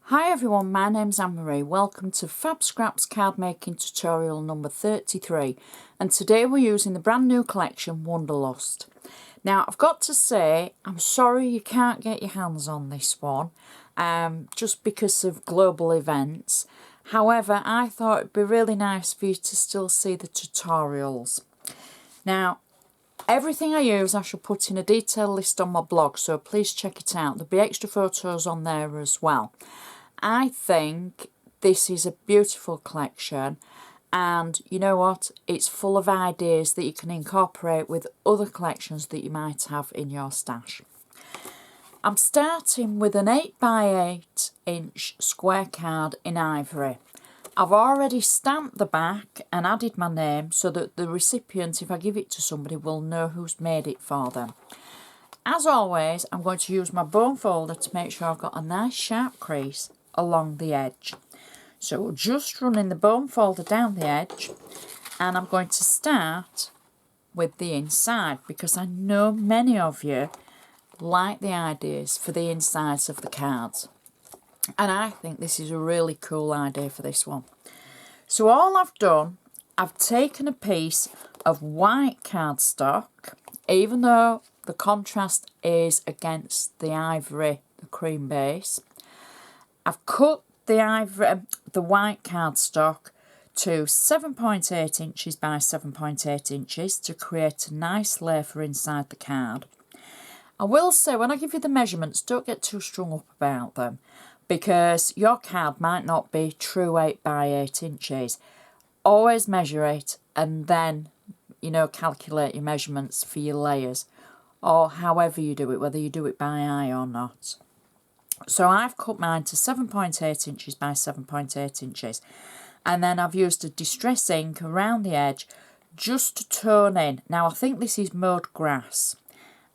Hi everyone, my name's Anne-Marie. Welcome to FabScraps card making tutorial number 33, and today we're using the brand new collection Wanderlust. Now I've got to say, I'm sorry you can't get your hands on this one just because of global events. However, I thought it'd be really nice for you to still see the tutorials. Now everything I use I shall put in a detailed list on my blog, so please check it out. There'll be extra photos on there as well. I think this is a beautiful collection, and you know what, it's full of ideas that you can incorporate with other collections that you might have in your stash. I'm starting with an 8x8 inch square card in ivory. I've already stamped the back and added my name so that the recipient, if I give it to somebody, will know who's made it for them. As always, I'm going to use my bone folder to make sure I've got a nice sharp crease along the edge. So we're just running the bone folder down the edge, and I'm going to start with the inside because I know many of you like the ideas for the insides of the cards, and I think this is a really cool idea for this one. So all I've done, I've taken a piece of white cardstock, even though the contrast is against the ivory, the cream base. I've cut the white cardstock to 7.8 inches by 7.8 inches to create a nice layer for inside the card. I will say, when I give you the measurements, don't get too strung up about them, because your card might not be true 8 by 8 inches. Always measure it and then, calculate your measurements for your layers, or however you do it, whether you do it by eye or not. So I've cut mine to 7.8 inches by 7.8 inches, and then I've used a distress ink around the edge just to tone in. Now I think this is mud grass,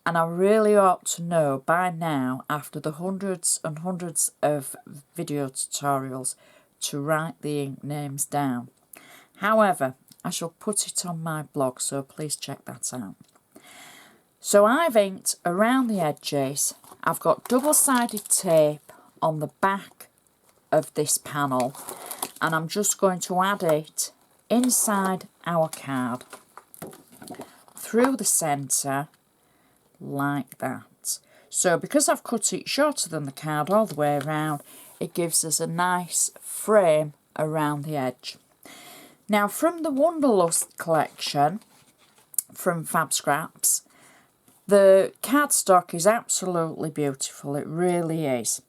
and I really ought to know by now, after the hundreds and hundreds of video tutorials, to write the ink names down. However, I shall put it on my blog, so please check that out. So I've inked around the edges. I've got double-sided tape on the back of this panel, and I'm just going to add it inside our card through the centre like that. So because I've cut it shorter than the card all the way around, it gives us a nice frame around the edge. Now from the Wanderlust collection from FabScraps, the cardstock is absolutely beautiful, it really is.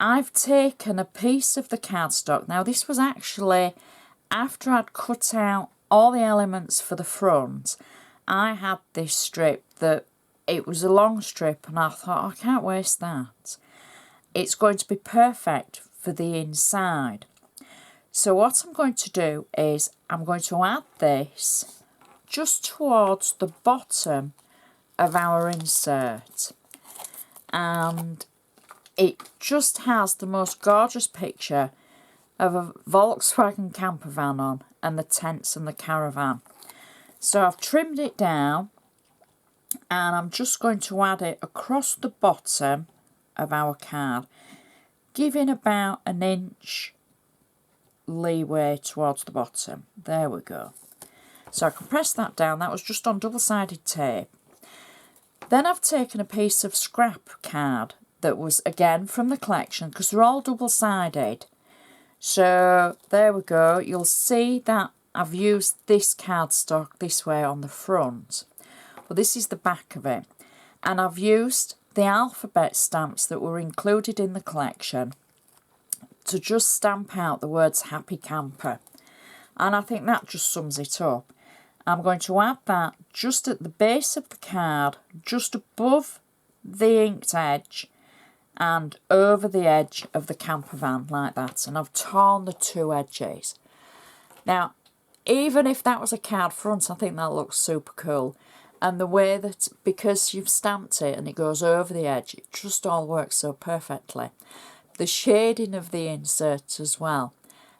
I've taken a piece of the cardstock. Now this was actually after I'd cut out all the elements for the front. I had this strip that, it was a long strip, and I thought, I can't waste that. It's going to be perfect for the inside. So what I'm going to do is I'm going to add this just towards the bottom of our insert, and it just has the most gorgeous picture of a Volkswagen camper van on, and the tents and the caravan. So I've trimmed it down, and I'm just going to add it across the bottom of our card, giving about an inch leeway towards the bottom. There we go. So I can press that down. That was just on double-sided tape. Then I've taken a piece of scrap card that was, again, from the collection, because they're all double-sided. So there we go. You'll see that I've used this cardstock this way on the front. Well, this is the back of it. And I've used the alphabet stamps that were included in the collection to just stamp out the words Happy Camper. And I think that just sums it up. I'm going to add that just at the base of the card, just above the inked edge and over the edge of the camper van like that. And I've torn the two edges. Now, even if that was a card front, I think that looks super cool. And the way that, because you've stamped it and it goes over the edge, it just all works so perfectly. The shading of the insert as well.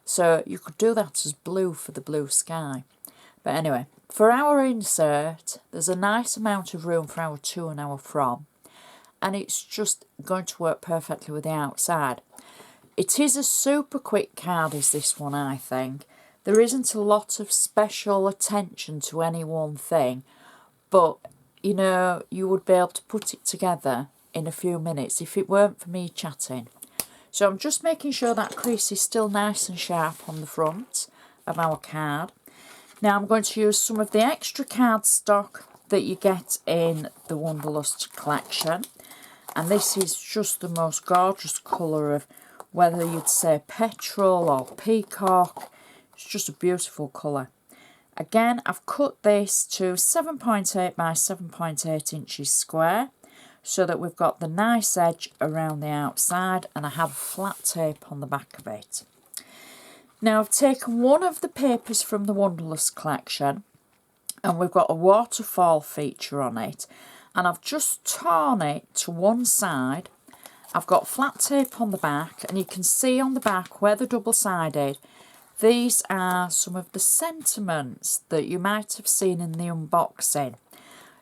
So you could do that as blue for the blue sky. But anyway, for our insert, there's a nice amount of room for our to and our from, and it's just going to work perfectly with the outside. It is a super quick card, is this one, I think. There isn't a lot of special attention to any one thing, but, you know, you would be able to put it together in a few minutes if it weren't for me chatting. So I'm just making sure that crease is still nice and sharp on the front of our card. Now I'm going to use some of the extra cardstock that you get in the Wanderlust collection. And this is just the most gorgeous colour of, whether you'd say petrol or peacock. It's just a beautiful colour. Again, I've cut this to 7.8 by 7.8 inches square, so that we've got the nice edge around the outside, and I have flat tape on the back of it. Now I've taken one of the papers from the Wanderlust collection, and we've got a waterfall feature on it, and I've just torn it to one side. I've got flat tape on the back, and you can see on the back where the double-sided, these are some of the sentiments that you might have seen in the unboxing.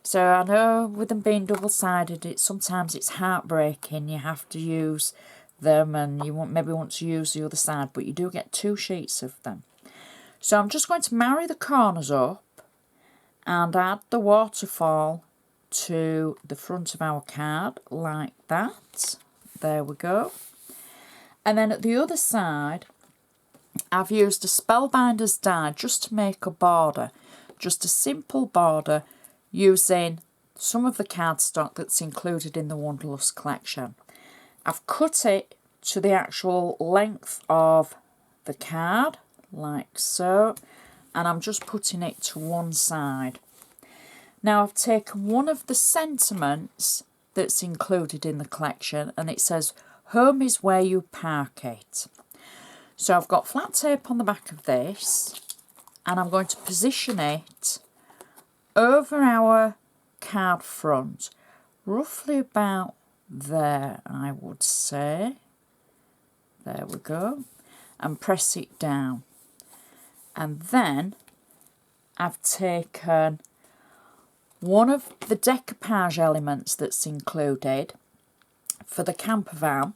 So I know with them being double-sided, sometimes it's heartbreaking. You have to use them, and you maybe want to use the other side, but you do get 2 sheets of them. So I'm just going to marry the corners up and add the waterfall to the front of our card like that. There we go. And then at the other side, I've used a Spellbinder's die just to make a border, just a simple border using some of the cardstock that's included in the Wanderlust collection. I've cut it to the actual length of the card, like so, and I'm just putting it to one side. Now I've taken one of the sentiments that's included in the collection, and it says, "Home is where you park it." So I've got flat tape on the back of this, and I'm going to position it over our card front, roughly about there, I would say. There we go. And press it down. And then I've taken one of the decoupage elements that's included for the camper van.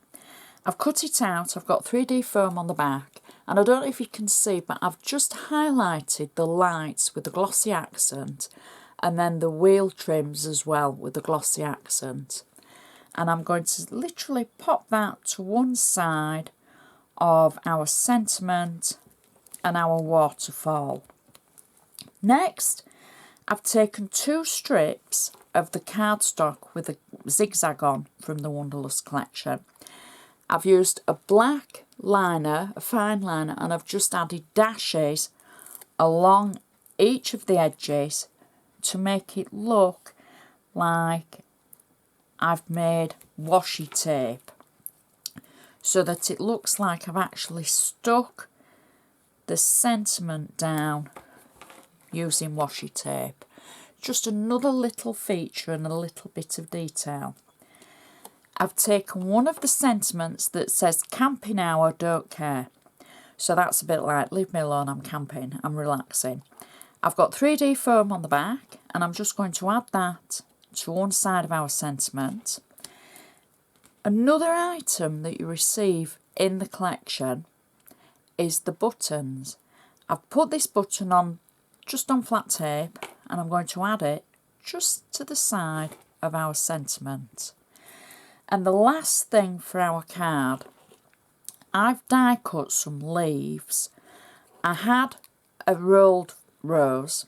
I've cut it out, I've got 3D foam on the back, and I don't know if you can see, but I've just highlighted the lights with the glossy accent, and then the wheel trims as well with the glossy accent. And I'm going to literally pop that to one side of our sentiment and our waterfall. Next, I've taken 2 strips of the cardstock with a zigzag on from the Wanderlust collection. I've used a black liner, a fine liner, and I've just added dashes along each of the edges to make it look like I've made washi tape, so that it looks like I've actually stuck the sentiment down using washi tape. Just another little feature and a little bit of detail. I've taken one of the sentiments that says "camping hour, don't care." So that's a bit like, leave me alone, I'm camping, I'm relaxing. I've got 3D foam on the back, and I'm just going to add that to one side of our sentiment. Another item that you receive in the collection is the buttons. I've put this button on just on flat tape, and I'm going to add it just to the side of our sentiment. And the last thing for our card, I've die cut some leaves. I had a rolled rose.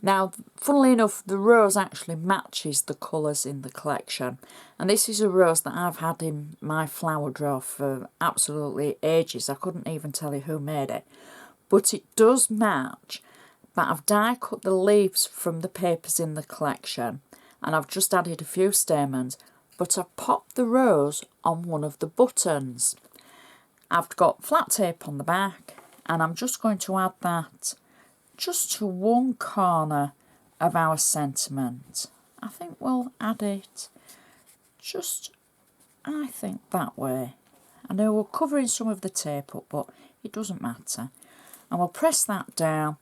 Now, funnily enough, the rose actually matches the colours in the collection. And this is a rose that I've had in my flower drawer for absolutely ages. I couldn't even tell you who made it. But it does match. But I've die cut the leaves from the papers in the collection, and I've just added a few stamens, but I've popped the rose on one of the buttons. I've got flat tape on the back, and I'm just going to add that just to one corner of our sentiment. I think we'll add it just, I think, that way. I know we're covering some of the tape up, but it doesn't matter. And we'll press that down,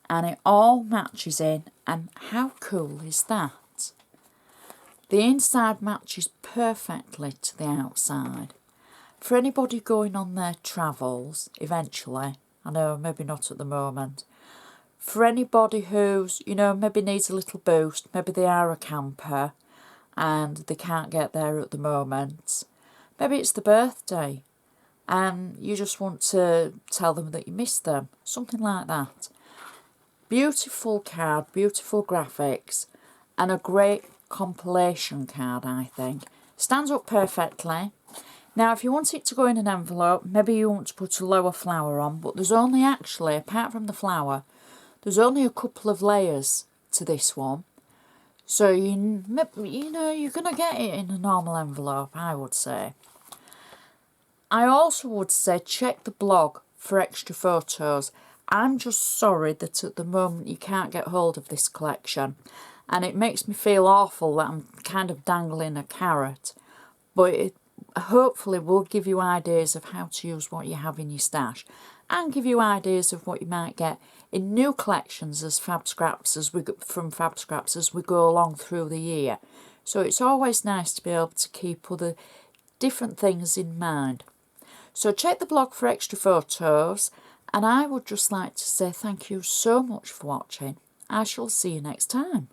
and it all matches in, and how cool is that? The inside matches perfectly to the outside. For anybody going on their travels eventually, I know maybe not at the moment, for anybody who's, you know, maybe needs a little boost, maybe they are a camper and they can't get there at the moment, maybe it's the birthday and you just want to tell them that you miss them, something like that. Beautiful card, beautiful graphics, and a great compilation card, I think. Stands up perfectly. Now, if you want it to go in an envelope, maybe you want to put a lower flower on, but there's only actually, apart from the flower, there's only a couple of layers to this one. So, you know, you're going to get it in a normal envelope, I would say. I also would say check the blog for extra photos. I'm just sorry that at the moment you can't get hold of this collection. And it makes me feel awful that I'm kind of dangling a carrot. But it hopefully will give you ideas of how to use what you have in your stash. And give you ideas of what you might get in new collections as from FabScraps as we go along through the year. So it's always nice to be able to keep other different things in mind. So check the blog for extra photos, and I would just like to say thank you so much for watching. I shall see you next time.